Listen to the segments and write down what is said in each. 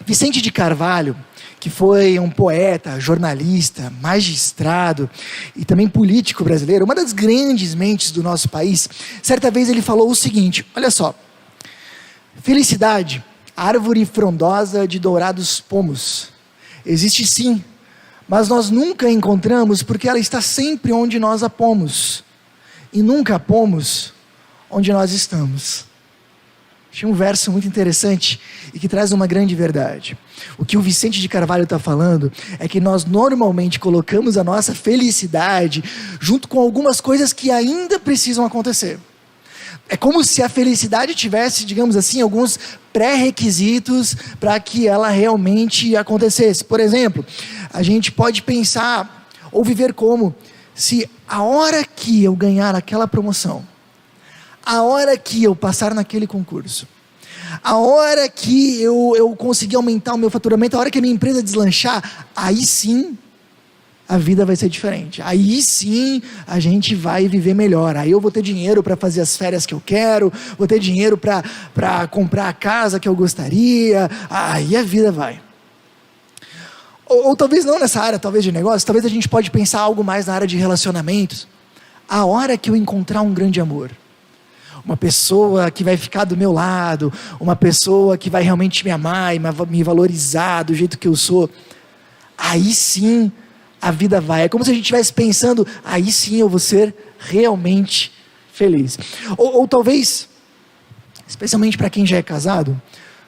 Vicente de Carvalho, que foi um poeta, jornalista, magistrado e também político brasileiro, uma das grandes mentes do nosso país, certa vez ele falou o seguinte, olha só: felicidade, árvore frondosa de dourados pomos, existe sim, mas nós nunca a encontramos porque ela está sempre onde nós a pomos, e nunca a pomos onde nós estamos. Achei um verso muito interessante e que traz uma grande verdade. O que o Vicente de Carvalho está falando é que nós normalmente colocamos a nossa felicidade junto com algumas coisas que ainda precisam acontecer. É como se a felicidade tivesse, digamos assim, alguns pré-requisitos para que ela realmente acontecesse. Por exemplo, a gente pode pensar ou viver como se a hora que eu ganhar aquela promoção, a hora que eu passar naquele concurso, a hora que eu conseguir aumentar o meu faturamento, a hora que a minha empresa deslanchar, aí sim a vida vai ser diferente, aí sim a gente vai viver melhor, aí eu vou ter dinheiro para fazer as férias que eu quero, vou ter dinheiro para comprar a casa que eu gostaria, aí a vida vai. Ou talvez não nessa área, talvez de negócio, talvez a gente pode pensar algo mais na área de relacionamentos, a hora que eu encontrar um grande amor, uma pessoa que vai ficar do meu lado, uma pessoa que vai realmente me amar e me valorizar do jeito que eu sou, aí sim a vida vai. É como se a gente estivesse pensando, aí sim eu vou ser realmente feliz. Ou talvez, especialmente para quem já é casado,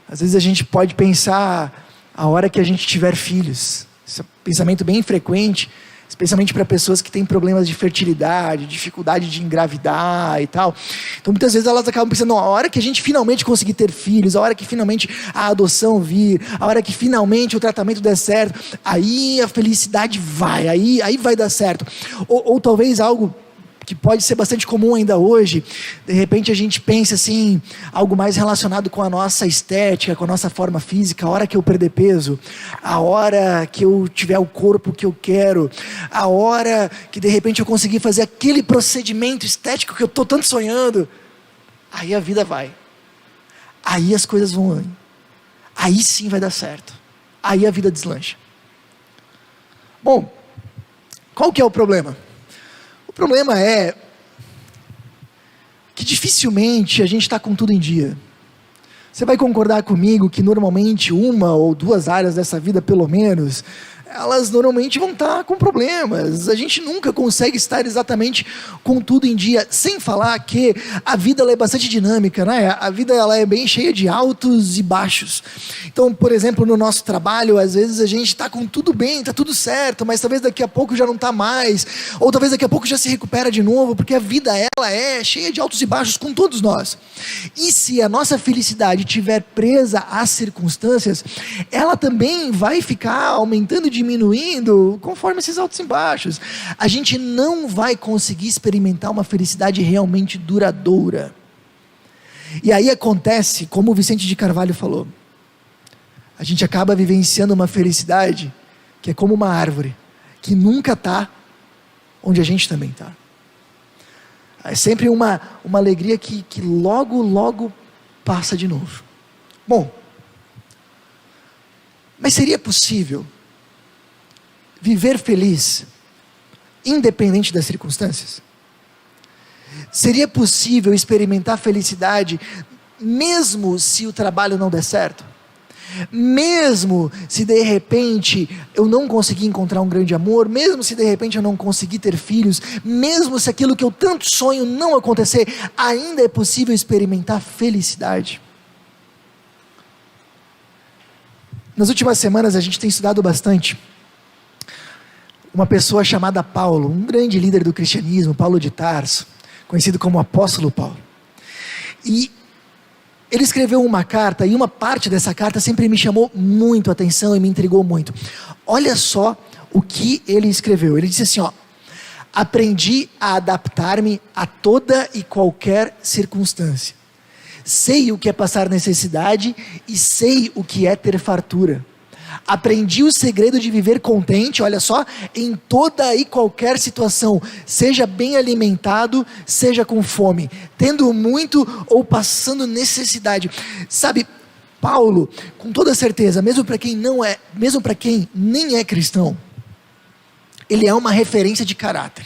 às vezes a gente pode pensar a hora que a gente tiver filhos. Esse é um pensamento bem frequente, especialmente para pessoas que têm problemas de fertilidade, dificuldade de engravidar e tal. Então muitas vezes elas acabam pensando, a hora que a gente finalmente conseguir ter filhos, a hora que finalmente a adoção vir, a hora que finalmente o tratamento der certo, aí a felicidade vai, aí vai dar certo. Ou talvez algo que pode ser bastante comum ainda hoje, de repente a gente pensa assim, algo mais relacionado com a nossa estética, com a nossa forma física, a hora que eu perder peso, a hora que eu tiver o corpo que eu quero, a hora que de repente eu conseguir fazer aquele procedimento estético que eu estou tanto sonhando, aí a vida vai, aí as coisas vão, aí sim vai dar certo, aí a vida deslancha. Bom, qual que é o problema? O problema é que dificilmente a gente está com tudo em dia. Você vai concordar comigo que normalmente uma ou duas áreas dessa vida, pelo menos, elas normalmente vão estar com problemas. A gente nunca consegue estar exatamente com tudo em dia, sem falar que a vida ela é bastante dinâmica, né? A vida ela é bem cheia de altos e baixos. Então, por exemplo, no nosso trabalho, às vezes a gente está com tudo bem, está tudo certo, mas talvez daqui a pouco já não está mais, ou talvez daqui a pouco já se recupera de novo, porque a vida ela é cheia de altos e baixos com todos nós. E se a nossa felicidade estiver presa às circunstâncias, ela também vai ficar aumentando e diminuindo conforme esses altos e baixos. A gente não vai conseguir experimentar uma felicidade realmente duradoura. E aí acontece, como o Vicente de Carvalho falou, a gente acaba vivenciando uma felicidade que é como uma árvore, que nunca está onde a gente também está. É sempre uma alegria que logo passa de novo. Bom, mas seria possível viver feliz, independente das circunstâncias? Seria possível experimentar felicidade, mesmo se o trabalho não der certo? Mesmo se de repente eu não conseguir encontrar um grande amor, mesmo se de repente eu não conseguir ter filhos, mesmo se aquilo que eu tanto sonho não acontecer, ainda é possível experimentar felicidade? Nas últimas semanas a gente tem estudado bastante uma pessoa chamada Paulo, um grande líder do cristianismo, Paulo de Tarso, conhecido como apóstolo Paulo. E ele escreveu uma carta, e uma parte dessa carta sempre me chamou muito a atenção e me intrigou muito. Olha só o que ele escreveu. Ele disse assim, aprendi a adaptar-me a toda e qualquer circunstância. Sei o que é passar necessidade e sei o que é ter fartura. Aprendi o segredo de viver contente, olha só, em toda e qualquer situação, seja bem alimentado, seja com fome, tendo muito ou passando necessidade. Sabe, Paulo, com toda certeza, mesmo para quem nem é cristão, ele é uma referência de caráter.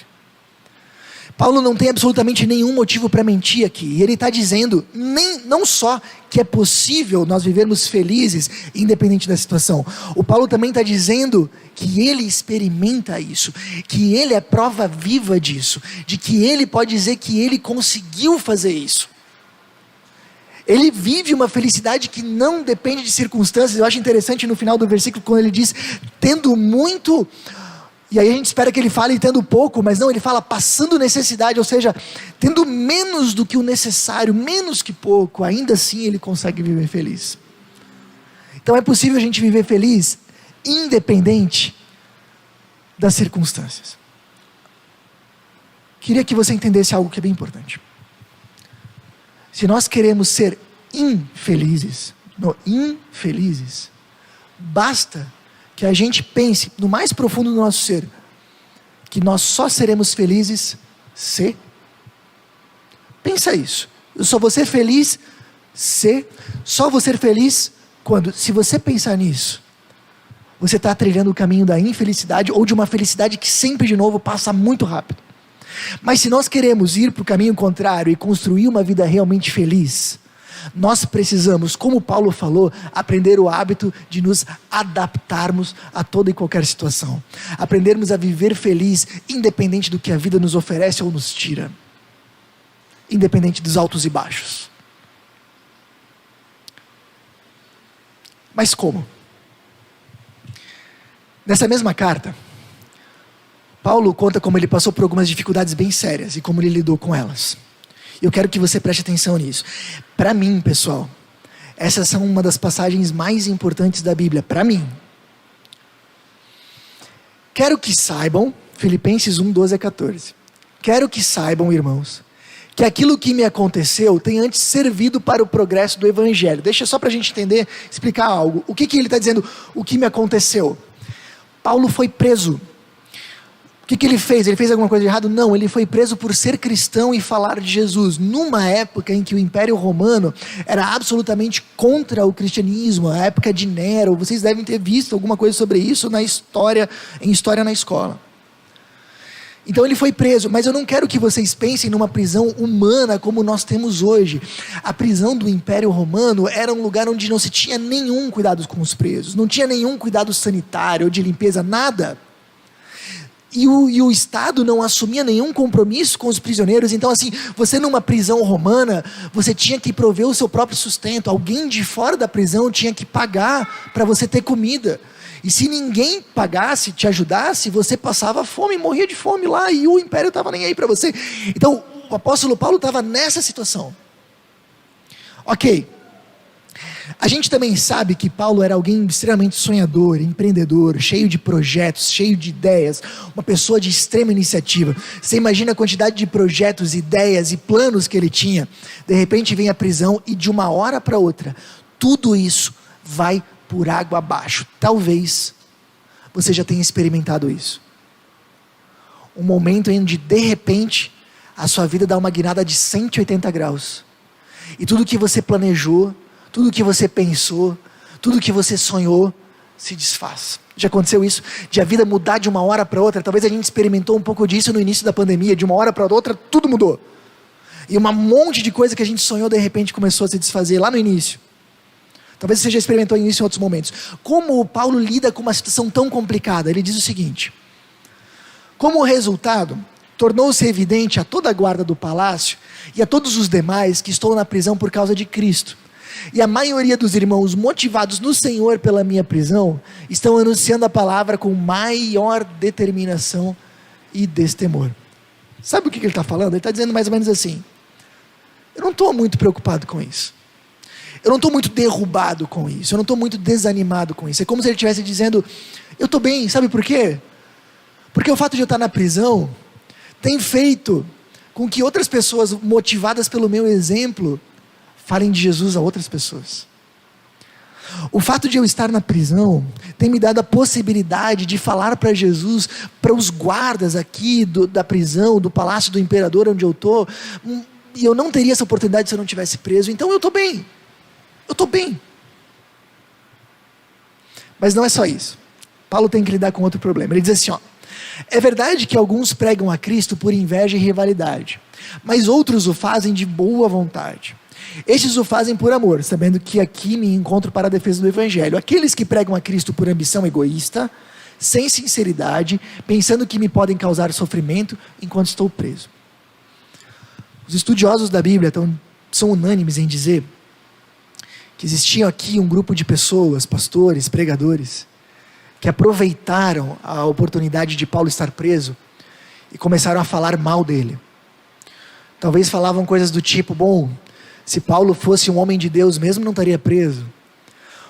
Paulo não tem absolutamente nenhum motivo para mentir aqui. E ele está dizendo, não só que é possível nós vivermos felizes, independente da situação. O Paulo também está dizendo que ele experimenta isso, que ele é prova viva disso, de que ele pode dizer que ele conseguiu fazer isso. Ele vive uma felicidade que não depende de circunstâncias. Eu acho interessante no final do versículo, quando ele diz, tendo muito... E aí a gente espera que ele fale tendo pouco, mas não, ele fala passando necessidade, ou seja, tendo menos do que o necessário, menos que pouco, ainda assim ele consegue viver feliz. Então é possível a gente viver feliz, independente das circunstâncias. Queria que você entendesse algo que é bem importante. Se nós queremos ser infelizes, basta que a gente pense no mais profundo do nosso ser, que nós só seremos felizes se... Pensa isso, eu só vou ser feliz se... Só vou ser feliz quando... Se você pensar nisso, você está trilhando o caminho da infelicidade, ou de uma felicidade que sempre de novo passa muito rápido. Mas se nós queremos ir para o caminho contrário e construir uma vida realmente feliz, nós precisamos, como Paulo falou, aprender o hábito de nos adaptarmos a toda e qualquer situação. Aprendermos a viver feliz, independente do que a vida nos oferece ou nos tira. Independente dos altos e baixos. Mas como? Nessa mesma carta, Paulo conta como ele passou por algumas dificuldades bem sérias e como ele lidou com elas. Eu quero que você preste atenção nisso. Para mim, pessoal, essas são uma das passagens mais importantes da Bíblia. Para mim. Quero que saibam, Filipenses 1, 12 a 14. Quero que saibam, irmãos, que aquilo que me aconteceu tem antes servido para o progresso do Evangelho. Deixa só para a gente entender, explicar algo. O que ele está dizendo? O que me aconteceu? Paulo foi preso. O que ele fez? Ele fez alguma coisa de errado? Não, ele foi preso por ser cristão e falar de Jesus, numa época em que o Império Romano era absolutamente contra o cristianismo, a época de Nero. Vocês devem ter visto alguma coisa sobre isso em história na escola. Então ele foi preso, mas eu não quero que vocês pensem numa prisão humana como nós temos hoje. A prisão do Império Romano era um lugar onde não se tinha nenhum cuidado com os presos, não tinha nenhum cuidado sanitário ou de limpeza, nada. E o Estado não assumia nenhum compromisso com os prisioneiros. Então assim, você numa prisão romana, você tinha que prover o seu próprio sustento. Alguém de fora da prisão tinha que pagar para você ter comida. E se ninguém pagasse, te ajudasse, você passava fome, morria de fome lá, e o império estava nem aí para você. Então o apóstolo Paulo estava nessa situação. Ok. A gente também sabe que Paulo era alguém extremamente sonhador, empreendedor, cheio de projetos, cheio de ideias, uma pessoa de extrema iniciativa. Você imagina a quantidade de projetos, ideias e planos que ele tinha. De repente vem a prisão e de uma hora para outra, tudo isso vai por água abaixo. Talvez você já tenha experimentado isso. Um momento onde de repente a sua vida dá uma guinada de 180 graus. E tudo que você planejou, tudo que você pensou, tudo que você sonhou, se desfaz. Já aconteceu isso? De a vida mudar de uma hora para outra? Talvez a gente experimentou um pouco disso no início da pandemia. De uma hora para outra, tudo mudou. E um monte de coisa que a gente sonhou, de repente, começou a se desfazer lá no início. Talvez você já experimentou isso em outros momentos. Como o Paulo lida com uma situação tão complicada? Ele diz o seguinte: como resultado, tornou-se evidente a toda a guarda do palácio e a todos os demais que estou na prisão por causa de Cristo. E a maioria dos irmãos, motivados no Senhor pela minha prisão, estão anunciando a palavra com maior determinação e destemor. Sabe o que ele está falando? Ele está dizendo mais ou menos assim: eu não estou muito preocupado com isso. Eu não estou muito derrubado com isso. Eu não estou muito desanimado com isso. É como se ele estivesse dizendo: eu estou bem. Sabe por quê? Porque o fato de eu estar na prisão tem feito com que outras pessoas, motivadas pelo meu exemplo, falem de Jesus a outras pessoas. O fato de eu estar na prisão tem me dado a possibilidade de falar para Jesus, para os guardas aqui da prisão, do palácio do imperador onde eu estou, e eu não teria essa oportunidade se eu não tivesse preso. Então eu estou bem, eu estou bem. Mas não é só isso. Paulo tem que lidar com outro problema. Ele diz assim, ó: é verdade que alguns pregam a Cristo por inveja e rivalidade, mas outros o fazem de boa vontade. Estes o fazem por amor, sabendo que aqui me encontro para a defesa do Evangelho. Aqueles que pregam a Cristo por ambição egoísta, sem sinceridade, pensando que me podem causar sofrimento enquanto estou preso. Os estudiosos da Bíblia são unânimes em dizer que existia aqui um grupo de pessoas, pastores, pregadores, que aproveitaram a oportunidade de Paulo estar preso e começaram a falar mal dele. Talvez falavam coisas do tipo: bom, se Paulo fosse um homem de Deus mesmo, não estaria preso.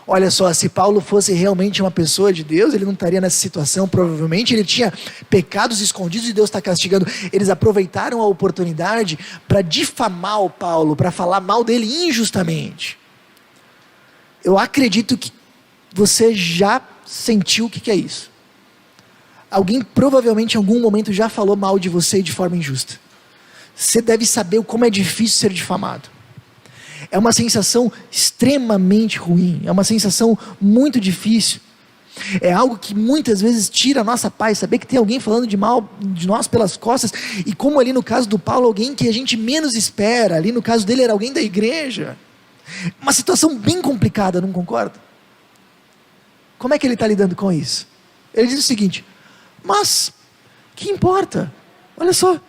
Olha só, se Paulo fosse realmente uma pessoa de Deus, ele não estaria nessa situação. Provavelmente ele tinha pecados escondidos e Deus está castigando. Eles aproveitaram a oportunidade para difamar o Paulo, para falar mal dele injustamente. Eu acredito que você já sentiu o que é isso. Alguém provavelmente em algum momento já falou mal de você de forma injusta. Você deve saber como é difícil ser difamado. É uma sensação extremamente ruim, é uma sensação muito difícil. É algo que muitas vezes tira a nossa paz, saber que tem alguém falando de mal de nós pelas costas, e como ali no caso do Paulo, alguém que a gente menos espera, ali no caso dele era alguém da igreja. Uma situação bem complicada, não concorda? Como é que ele está lidando com isso? Ele diz o seguinte: mas, que importa? Olha só,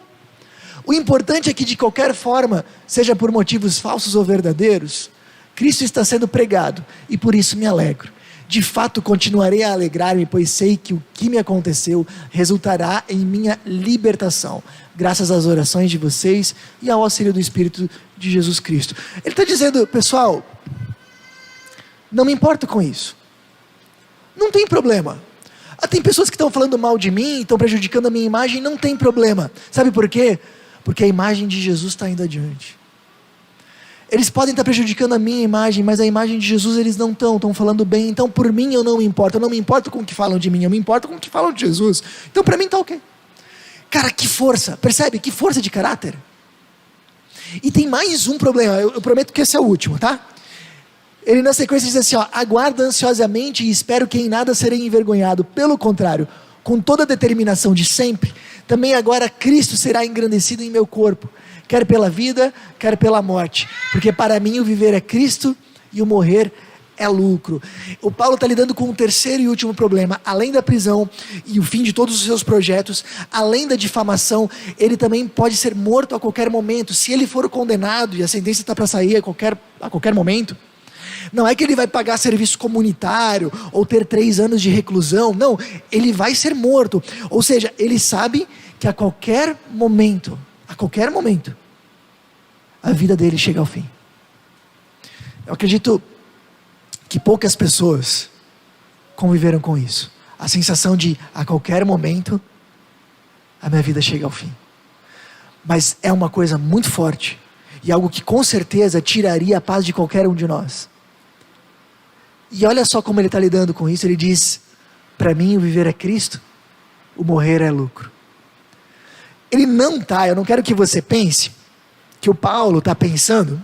o importante é que de qualquer forma, seja por motivos falsos ou verdadeiros, Cristo está sendo pregado, e por isso me alegro. De fato continuarei a alegrar-me, pois sei que o que me aconteceu resultará em minha libertação, graças às orações de vocês e ao auxílio do Espírito de Jesus Cristo. Ele está dizendo: pessoal, não me importo com isso, não tem problema. Tem pessoas que estão falando mal de mim, estão prejudicando a minha imagem, não tem problema. Sabe por quê? Porque a imagem de Jesus está indo adiante. Eles podem estar prejudicando a minha imagem, mas a imagem de Jesus eles não estão falando bem. Então por mim eu não me importo. Eu não me importo com o que falam de mim, eu me importo com o que falam de Jesus. Então para mim está ok. Cara, que força, percebe? Que força de caráter. E tem mais um problema, eu prometo que esse é o último, tá? Ele na sequência diz assim, ó: aguardo ansiosamente e espero que em nada serei envergonhado. Pelo contrário, com toda a determinação de sempre, também agora Cristo será engrandecido em meu corpo, quer pela vida, quer pela morte, porque para mim o viver é Cristo e o morrer é lucro. O Paulo está lidando com o terceiro e último problema. Além da prisão e o fim de todos os seus projetos, além da difamação, ele também pode ser morto a qualquer momento. Se ele for condenado e a sentença está para sair a qualquer momento, não é que ele vai pagar serviço comunitário ou ter 3 anos de reclusão. Não, ele vai ser morto. Ou seja, ele sabe que a qualquer momento, a vida dele chega ao fim. Eu acredito que poucas pessoas conviveram com isso. A sensação de, a qualquer momento, a minha vida chega ao fim. Mas é uma coisa muito forte, e algo que com certeza tiraria a paz de qualquer um de nós. E olha só como ele está lidando com isso. Ele diz: para mim o viver é Cristo, o morrer é lucro. Ele não está, eu não quero que você pense, que o Paulo está pensando,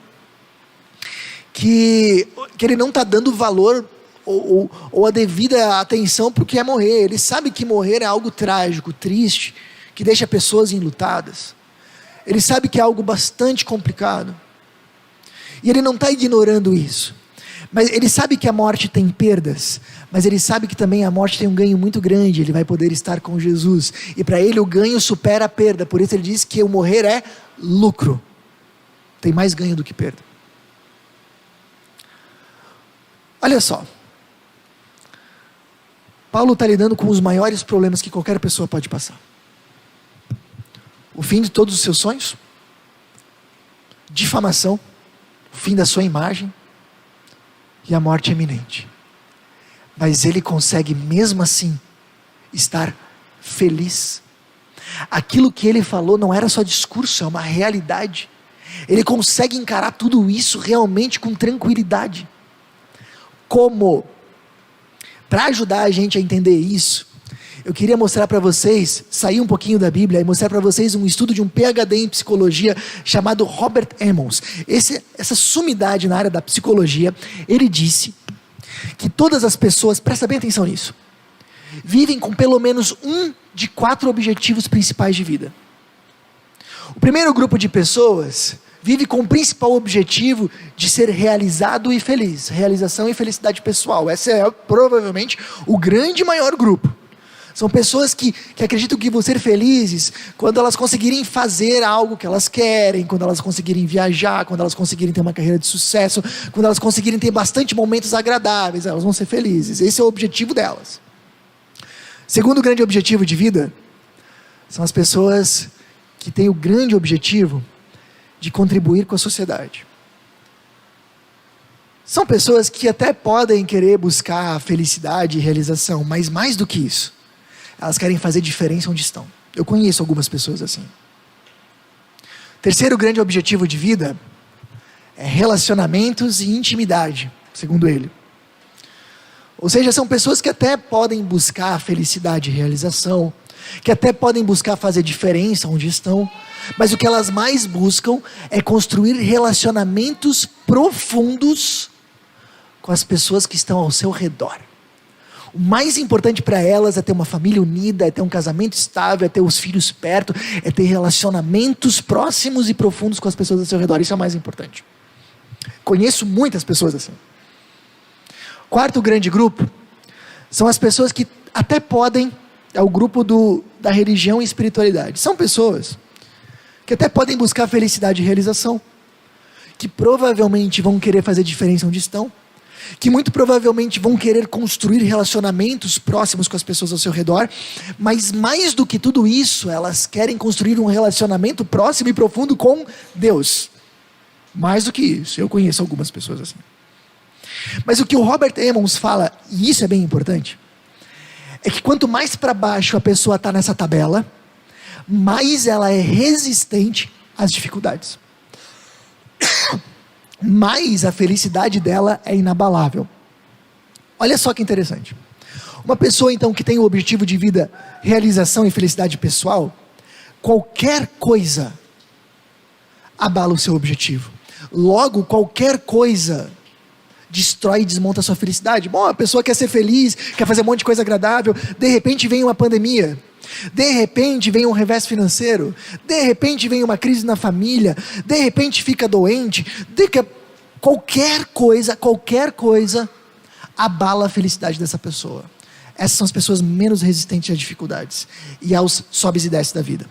que ele não está dando valor ou a devida atenção para o que é morrer. Ele sabe que morrer é algo trágico, triste, que deixa pessoas enlutadas. Ele sabe que é algo bastante complicado, e ele não está ignorando isso. Mas ele sabe que a morte tem perdas, mas ele sabe que também a morte tem um ganho muito grande. Ele vai poder estar com Jesus, e para ele o ganho supera a perda. Por isso ele diz que o morrer é lucro. Tem mais ganho do que perda. Olha só, Paulo está lidando com os maiores problemas que qualquer pessoa pode passar: o fim de todos os seus sonhos, difamação, o fim da sua imagem e a morte iminente. Mas ele consegue mesmo assim estar feliz. Aquilo que ele falou não era só discurso, é uma realidade. Ele consegue encarar tudo isso realmente com tranquilidade. Como? Para ajudar a gente a entender isso, eu queria mostrar para vocês, sair um pouquinho da Bíblia e mostrar para vocês um estudo de um PhD em psicologia chamado Robert Emmons. Essa sumidade na área da psicologia, ele disse que todas as pessoas, presta bem atenção nisso, vivem com pelo menos um de 4 objetivos principais de vida. O primeiro grupo de pessoas vive com o principal objetivo de ser realizado e feliz, realização e felicidade pessoal. Esse é provavelmente o grande maior grupo. São pessoas que acreditam que vão ser felizes quando elas conseguirem fazer algo que elas querem, quando elas conseguirem viajar, quando elas conseguirem ter uma carreira de sucesso, quando elas conseguirem ter bastante momentos agradáveis, elas vão ser felizes. Esse é o objetivo delas. Segundo grande objetivo de vida, são as pessoas que têm o grande objetivo de contribuir com a sociedade. São pessoas que até podem querer buscar felicidade e realização, mas mais do que isso, elas querem fazer diferença onde estão. Eu conheço algumas pessoas assim. Terceiro grande objetivo de vida é relacionamentos e intimidade, segundo ele. Ou seja, são pessoas que até podem buscar felicidade e realização, que até podem buscar fazer diferença onde estão, mas o que elas mais buscam é construir relacionamentos profundos com as pessoas que estão ao seu redor. O mais importante para elas é ter uma família unida, é ter um casamento estável, é ter os filhos perto, é ter relacionamentos próximos e profundos com as pessoas ao seu redor. Isso é o mais importante. Conheço muitas pessoas assim. Quarto grande grupo são as pessoas que até podem, é o grupo da religião e espiritualidade. São pessoas que até podem buscar felicidade e realização, que provavelmente vão querer fazer diferença onde estão, que muito provavelmente vão querer construir relacionamentos próximos com as pessoas ao seu redor, mas mais do que tudo isso, elas querem construir um relacionamento próximo e profundo com Deus. Mais do que isso, eu conheço algumas pessoas assim. Mas o que o Robert Emmons fala, e isso é bem importante, é que quanto mais para baixo a pessoa está nessa tabela, mais ela é resistente às dificuldades. Mais a felicidade dela é inabalável. Olha só que interessante. Uma pessoa então que tem o objetivo de vida, realização e felicidade pessoal, qualquer coisa abala o seu objetivo. Logo, qualquer coisa destrói e desmonta a sua felicidade. Bom, a pessoa quer ser feliz, quer fazer um monte de coisa agradável, de repente vem uma pandemia, de repente vem um revés financeiro, de repente vem uma crise na família, de repente fica doente, qualquer coisa abala a felicidade dessa pessoa. Essas são as pessoas menos resistentes às dificuldades e aos sobes e desces da vida.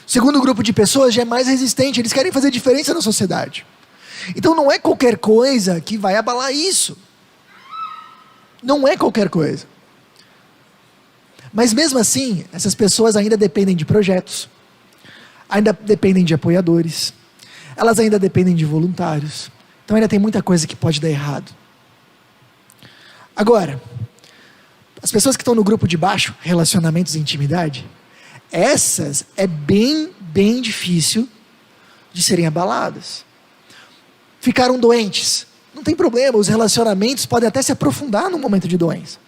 O segundo grupo de pessoas já é mais resistente, eles querem fazer diferença na sociedade. Então não é qualquer coisa que vai abalar isso. Não é qualquer coisa. Mas mesmo assim, essas pessoas ainda dependem de projetos, ainda dependem de apoiadores, elas ainda dependem de voluntários. Então ainda tem muita coisa que pode dar errado. Agora, as pessoas que estão no grupo de baixo, relacionamentos e intimidade, essas é bem difícil de serem abaladas. Ficaram doentes, não tem problema, os relacionamentos podem até se aprofundar no momento de doença.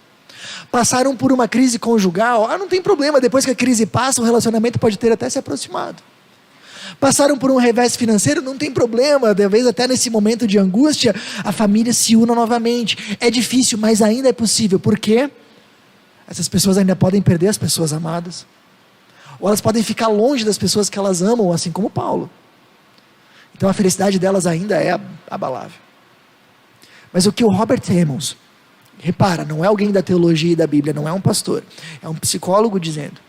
Passaram por uma crise conjugal, não tem problema, depois que a crise passa, o relacionamento pode ter até se aproximado. Passaram por um revés financeiro, não tem problema, talvez até nesse momento de angústia, a família se una novamente. É difícil, mas ainda é possível, porque essas pessoas ainda podem perder as pessoas amadas, ou elas podem ficar longe das pessoas que elas amam, assim como Paulo. Então a felicidade delas ainda é abalável. Mas o que o Robert Emmons, repara, não é alguém da teologia e da Bíblia, não é um pastor, é um psicólogo dizendo,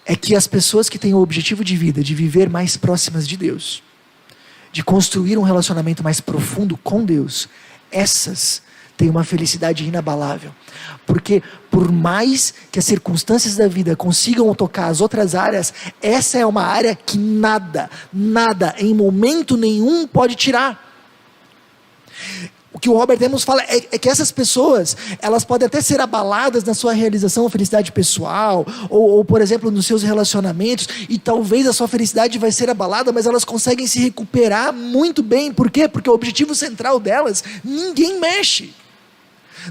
é que as pessoas que têm o objetivo de vida, de viver mais próximas de Deus, de construir um relacionamento mais profundo com Deus, essas têm uma felicidade inabalável. Porque por mais que as circunstâncias da vida consigam tocar as outras áreas, essa é uma área que nada, em momento nenhum pode tirar. O que o Robert Emmons fala é que essas pessoas, elas podem até ser abaladas na sua realização ou felicidade pessoal, ou por exemplo, nos seus relacionamentos, e talvez a sua felicidade vai ser abalada, mas elas conseguem se recuperar muito bem. Por quê? Porque o objetivo central delas, ninguém mexe.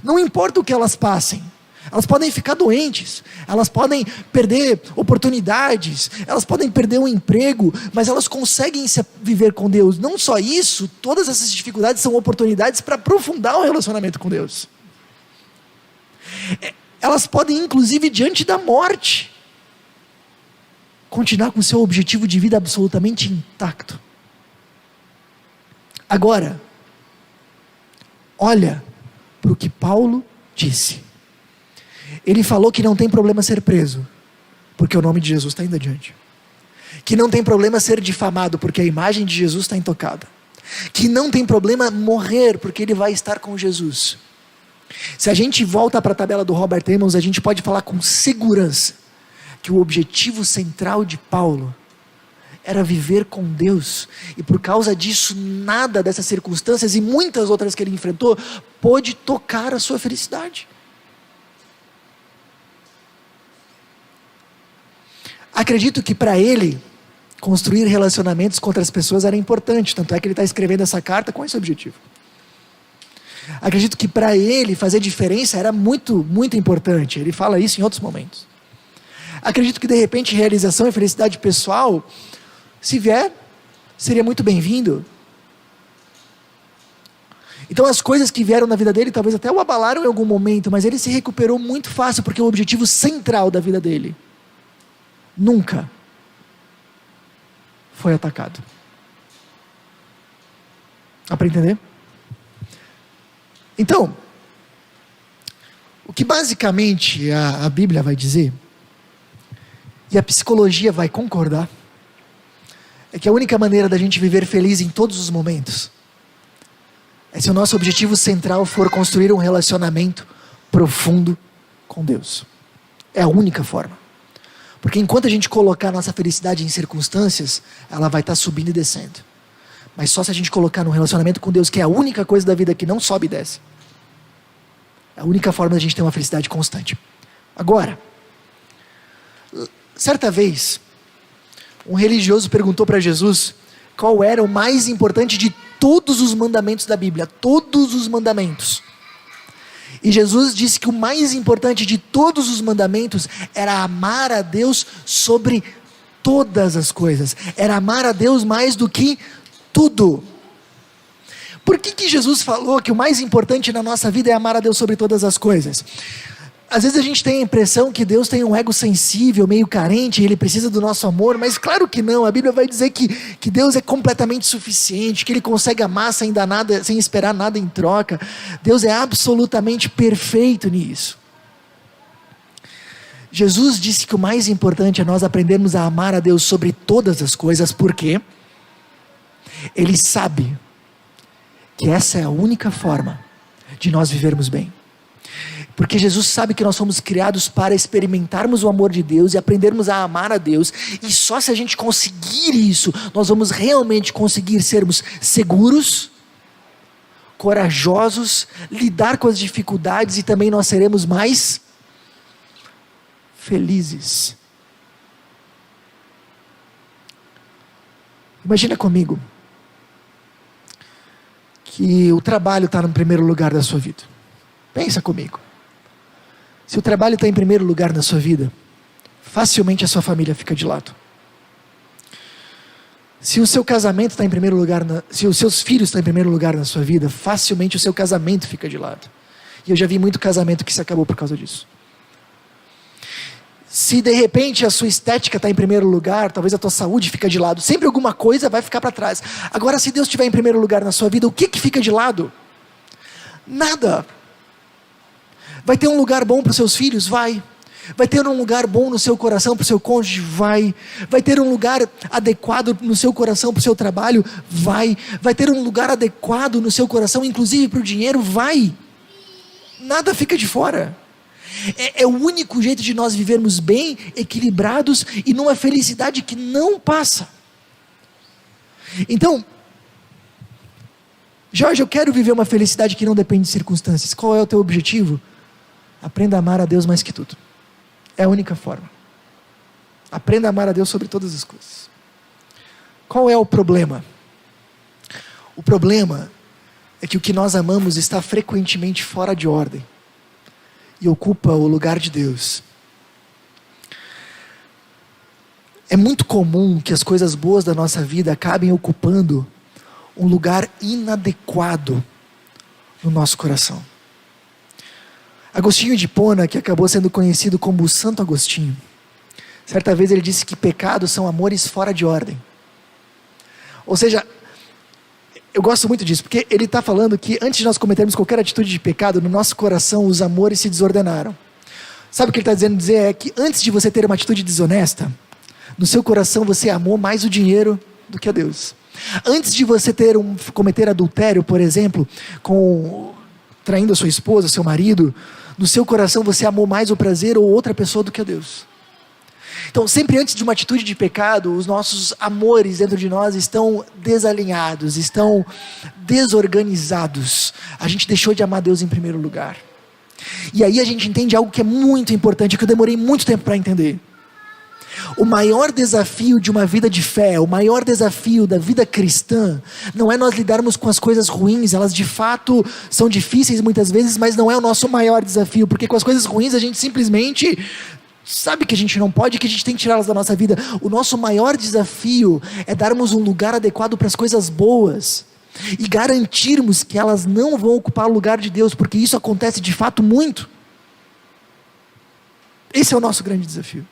Não importa o que elas passem, Elas podem ficar doentes, elas podem perder oportunidades, elas podem perder um emprego, mas elas conseguem viver com Deus. Não só isso, todas essas dificuldades são oportunidades para aprofundar o relacionamento com Deus. Elas podem, inclusive, diante da morte, continuar com seu objetivo de vida absolutamente intacto. Agora, olha para o que Paulo disse. Ele falou que não tem problema ser preso, porque o nome de Jesus está indo adiante. Que não tem problema ser difamado, porque a imagem de Jesus está intocada. Que não tem problema morrer, porque ele vai estar com Jesus. Se a gente volta para a tabela do Robert Emmons, a gente pode falar com segurança que o objetivo central de Paulo era viver com Deus, e por causa disso, nada dessas circunstâncias e muitas outras que ele enfrentou, pôde tocar a sua felicidade. Acredito que para ele, construir relacionamentos com outras pessoas era importante, tanto é que ele está escrevendo essa carta com esse objetivo. Acredito que para ele fazer diferença era muito, muito importante, ele fala isso em outros momentos. Acredito que de repente realização e felicidade pessoal, se vier, seria muito bem-vindo. Então as coisas que vieram na vida dele talvez até o abalaram em algum momento, mas ele se recuperou muito fácil, porque o objetivo central da vida dele nunca foi atacado. Dá para entender? Então, o que basicamente a Bíblia vai dizer, e a psicologia vai concordar, é que a única maneira da gente viver feliz em todos os momentos é se o nosso objetivo central for construir um relacionamento profundo com Deus. É a única forma. Porque enquanto a gente colocar a nossa felicidade em circunstâncias, ela vai estar subindo e descendo. Mas só se a gente colocar num relacionamento com Deus, que é a única coisa da vida que não sobe e desce. É a única forma da gente ter uma felicidade constante. Agora, certa vez, um religioso perguntou para Jesus qual era o mais importante de todos os mandamentos da Bíblia. Todos os mandamentos. E Jesus disse que o mais importante de todos os mandamentos era amar a Deus sobre todas as coisas. Era amar a Deus mais do que tudo. Por que Jesus falou que o mais importante na nossa vida é amar a Deus sobre todas as coisas? Às vezes a gente tem a impressão que Deus tem um ego sensível, meio carente, Ele precisa do nosso amor, mas claro que não. A Bíblia vai dizer que Deus é completamente suficiente, que Ele consegue amar sem dar nada, sem esperar nada em troca. Deus é absolutamente perfeito nisso. Jesus disse que o mais importante é nós aprendermos a amar a Deus sobre todas as coisas, porque Ele sabe que essa é a única forma de nós vivermos bem. Porque Jesus sabe que nós somos criados para experimentarmos o amor de Deus e aprendermos a amar a Deus. E só se a gente conseguir isso, nós vamos realmente conseguir sermos seguros, corajosos, lidar com as dificuldades, e também nós seremos mais felizes. Imagina comigo que o trabalho está no primeiro lugar da sua vida. Pensa comigo. Se o trabalho está em primeiro lugar na sua vida, facilmente a sua família fica de lado. Se o seu casamento está em primeiro lugar, se os seus filhos estão em primeiro lugar na sua vida, facilmente o seu casamento fica de lado. E eu já vi muito casamento que se acabou por causa disso. Se de repente a sua estética está em primeiro lugar, talvez a tua saúde fica de lado. Sempre alguma coisa vai ficar para trás. Agora, se Deus estiver em primeiro lugar na sua vida, o que fica de lado? Nada. Vai ter um lugar bom para os seus filhos? Vai. Vai ter um lugar bom no seu coração para o seu cônjuge? Vai. Vai ter um lugar adequado no seu coração para o seu trabalho? Vai. Vai ter um lugar adequado no seu coração, inclusive para o dinheiro? Vai. Nada fica de fora. É o único jeito de nós vivermos bem, equilibrados e numa felicidade que não passa. Então, Jorge, eu quero viver uma felicidade que não depende de circunstâncias. Qual é o teu objetivo? Aprenda a amar a Deus mais que tudo. É a única forma. Aprenda a amar a Deus sobre todas as coisas. Qual é o problema? O problema é que o que nós amamos está frequentemente fora de ordem. e ocupa o lugar de Deus. É muito comum que as coisas boas da nossa vida acabem ocupando um lugar inadequado no nosso coração. Agostinho de Hipona, que acabou sendo conhecido como o Santo Agostinho, certa vez ele disse que pecados são amores fora de ordem. Ou seja, eu gosto muito disso, porque ele está falando que antes de nós cometermos qualquer atitude de pecado, no nosso coração os amores se desordenaram. Sabe o que ele está dizendo? Dizer é que antes de você ter uma atitude desonesta, no seu coração você amou mais o dinheiro do que a Deus. Antes de você cometer adultério, por exemplo, traindo a sua esposa, seu marido, no seu coração você amou mais o prazer ou outra pessoa do que a Deus. Então, sempre antes de uma atitude de pecado, os nossos amores dentro de nós estão desalinhados, estão desorganizados. A gente deixou de amar Deus em primeiro lugar. E aí a gente entende algo que é muito importante, que eu demorei muito tempo para entender. O maior desafio de uma vida de fé, o maior desafio da vida cristã, não é nós lidarmos com as coisas ruins. Elas de fato são difíceis muitas vezes, mas não é o nosso maior desafio, porque com as coisas ruins a gente simplesmente sabe que a gente não pode, que a gente tem que tirá-las da nossa vida. O nosso maior desafio é darmos um lugar adequado para as coisas boas e garantirmos que elas não vão ocupar o lugar de Deus, porque isso acontece de fato muito. Esse é o nosso grande desafio.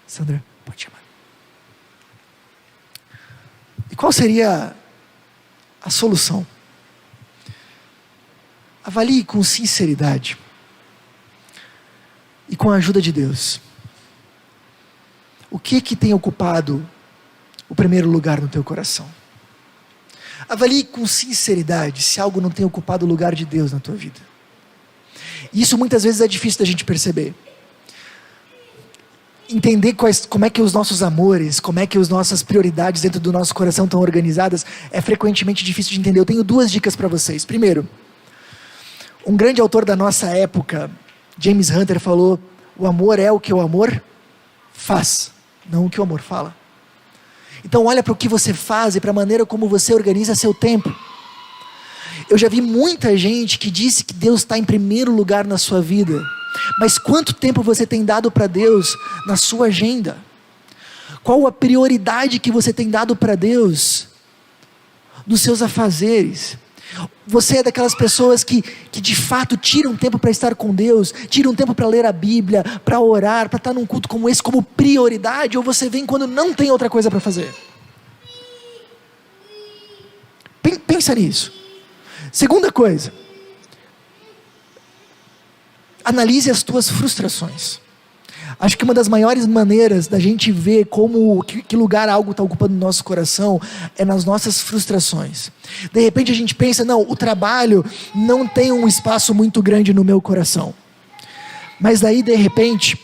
Sandra, pode chamar. E qual seria a solução? Avalie com sinceridade e com a ajuda de Deus. O que tem ocupado o primeiro lugar no teu coração? Avalie com sinceridade se algo não tem ocupado o lugar de Deus na tua vida. E isso muitas vezes é difícil da gente perceber. Entender como é que os nossos amores, como é que as nossas prioridades dentro do nosso coração estão organizadas, é frequentemente difícil de entender. Eu tenho 2 dicas para vocês. Primeiro, um grande autor da nossa época, James Hunter, falou: o amor é o que o amor faz, não o que o amor fala. Então olha para o que você faz e para a maneira como você organiza seu tempo. Eu já vi muita gente que disse que Deus está em primeiro lugar na sua vida, mas quanto tempo você tem dado para Deus na sua agenda? Qual a prioridade que você tem dado para Deus nos seus afazeres? Você é daquelas pessoas que de fato tiram tempo para estar com Deus, tiram tempo para ler a Bíblia, para orar, para estar num culto como esse como prioridade, ou você vem quando não tem outra coisa para fazer? Pensa nisso. Segunda coisa, analise as tuas frustrações. Acho que uma das maiores maneiras da gente ver que lugar algo está ocupando no nosso coração é nas nossas frustrações. De repente a gente pensa: não, o trabalho não tem um espaço muito grande no meu coração. Mas daí de repente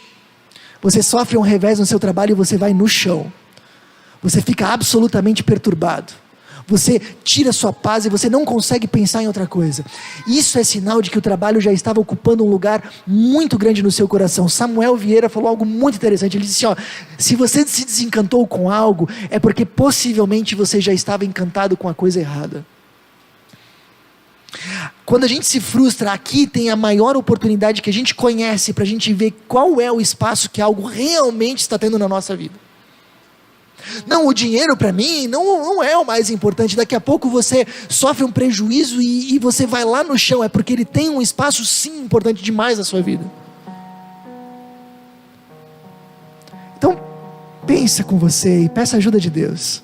você sofre um revés no seu trabalho e você vai no chão. Você fica absolutamente perturbado. Você tira sua paz e você não consegue pensar em outra coisa. Isso é sinal de que o trabalho já estava ocupando um lugar muito grande no seu coração. Samuel Vieira falou algo muito interessante. Ele disse: se você se desencantou com algo, é porque possivelmente você já estava encantado com a coisa errada. Quando a gente se frustra, aqui tem a maior oportunidade que a gente conhece para a gente ver qual é o espaço que algo realmente está tendo na nossa vida. Não, o dinheiro para mim não é o mais importante. Daqui a pouco você sofre um prejuízo e você vai lá no chão. É porque ele tem um espaço sim importante demais na sua vida. Então pensa com você e peça a ajuda de Deus.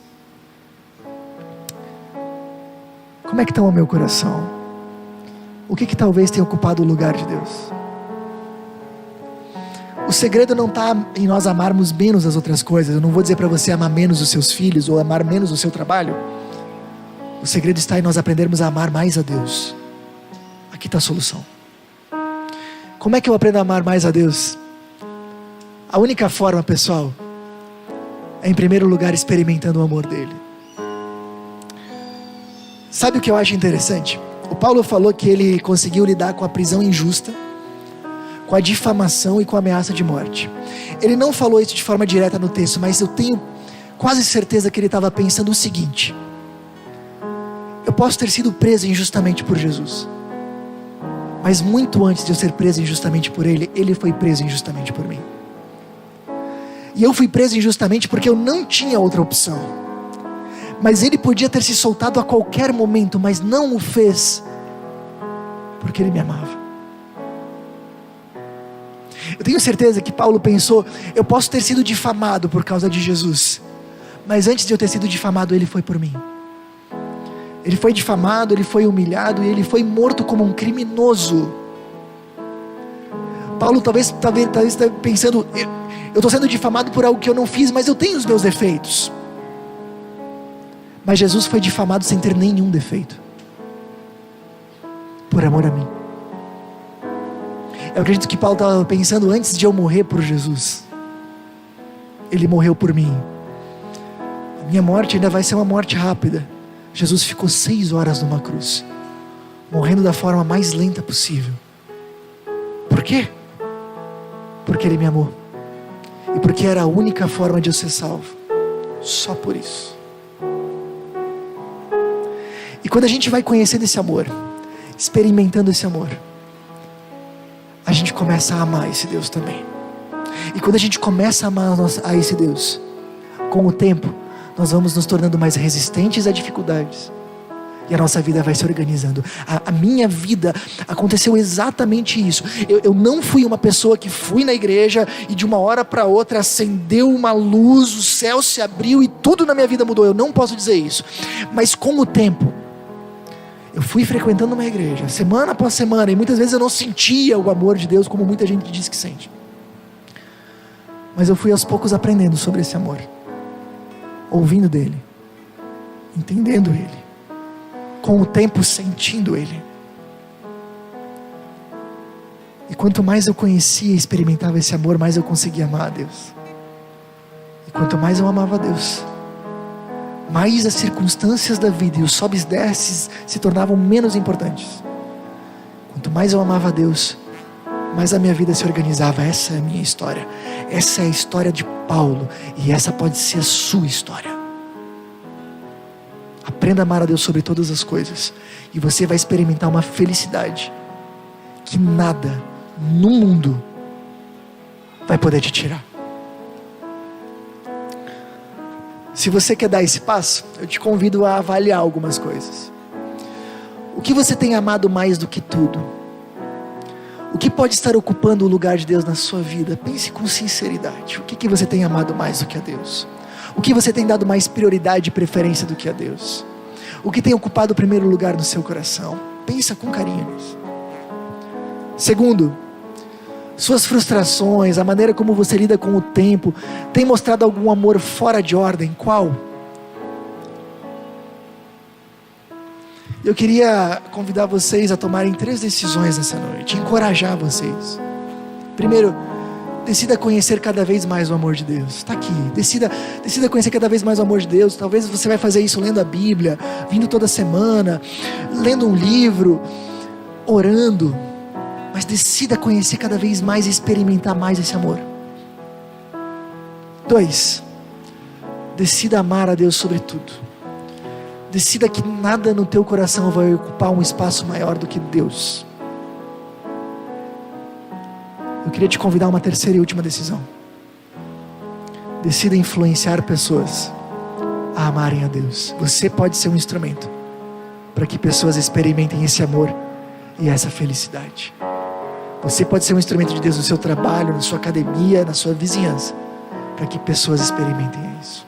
Como é que está o meu coração? O que talvez tenha ocupado o lugar de Deus? O segredo não está em nós amarmos menos as outras coisas. Eu não vou dizer para você amar menos os seus filhos ou amar menos o seu trabalho. O segredo está em nós aprendermos a amar mais a Deus. Aqui está a solução. Como é que eu aprendo a amar mais a Deus? A única forma, pessoal, é em primeiro lugar experimentando o amor dele. Sabe o que eu acho interessante? O Paulo falou que ele conseguiu lidar com a prisão injusta, com a difamação e com a ameaça de morte. Ele não falou isso de forma direta no texto, mas eu tenho quase certeza que ele estava pensando o seguinte: eu posso ter sido preso injustamente por Jesus, Mas muito antes de eu ser preso injustamente por Ele, Ele foi preso injustamente por mim. E eu fui preso injustamente porque eu não tinha outra opção. Mas Ele podia ter se soltado a qualquer momento, mas não o fez, porque Ele me amava. Eu tenho certeza que Paulo pensou: eu posso ter sido difamado por causa de Jesus, mas antes de eu ter sido difamado, Ele foi por mim. Ele foi difamado, Ele foi humilhado, e Ele foi morto como um criminoso. Paulo talvez esteja pensando: eu estou sendo difamado por algo que eu não fiz, mas eu tenho os meus defeitos. Mas Jesus foi difamado sem ter nenhum defeito, por amor a mim. Eu acredito que Paulo estava pensando: antes de eu morrer por Jesus, Ele morreu por mim. A minha morte ainda vai ser uma morte rápida. Jesus ficou 6 horas numa cruz, morrendo da forma mais lenta possível. Por quê? Porque Ele me amou, e porque era a única forma de eu ser salvo. Só por isso. E quando a gente vai conhecendo esse amor, experimentando esse amor, a gente começa a amar esse Deus também. E quando a gente começa a amar a esse Deus, com o tempo, nós vamos nos tornando mais resistentes a dificuldades, e a nossa vida vai se organizando. A minha vida aconteceu exatamente isso. Eu não fui uma pessoa que fui na igreja e de uma hora para outra acendeu uma luz, o céu se abriu e tudo na minha vida mudou. Eu não posso dizer isso. Mas com o tempo, eu fui frequentando uma igreja, semana após semana, e muitas vezes eu não sentia o amor de Deus como muita gente diz que sente. Mas eu fui aos poucos aprendendo sobre esse amor, ouvindo dele, entendendo ele, com o tempo sentindo ele. E quanto mais eu conhecia e experimentava esse amor, mais eu conseguia amar a Deus. E quanto mais eu amava a Deus, mais as circunstâncias da vida e os sobes e desces se tornavam menos importantes. Quanto mais eu amava a Deus, mais a minha vida se organizava. Essa é a minha história. Essa é a história de Paulo, e essa pode ser a sua história. Aprenda a amar a Deus sobre todas as coisas, e você vai experimentar uma felicidade que nada no mundo vai poder te tirar. Se você quer dar esse passo, eu te convido a avaliar algumas coisas. O que você tem amado mais do que tudo? O que pode estar ocupando o lugar de Deus na sua vida? Pense com sinceridade. O que você tem amado mais do que a Deus? O que você tem dado mais prioridade e preferência do que a Deus? O que tem ocupado o primeiro lugar no seu coração? Pensa com carinho nisso. Segundo, suas frustrações, a maneira como você lida com o tempo, tem mostrado algum amor fora de ordem? Qual? Eu queria convidar vocês a tomarem 3 decisões nessa noite, encorajar vocês. Primeiro, decida conhecer cada vez mais o amor de Deus. Está aqui, decida conhecer cada vez mais o amor de Deus. Talvez você vai fazer isso lendo a Bíblia, vindo toda semana, lendo um livro, orando. Mas decida conhecer cada vez mais e experimentar mais esse amor. 2, decida amar a Deus sobre tudo. Decida que nada no teu coração vai ocupar um espaço maior do que Deus. Eu queria te convidar a uma terceira e última decisão. Decida influenciar pessoas a amarem a Deus. Você pode ser um instrumento para que pessoas experimentem esse amor e essa felicidade. Você pode ser um instrumento de Deus no seu trabalho, na sua academia, na sua vizinhança, para que pessoas experimentem isso.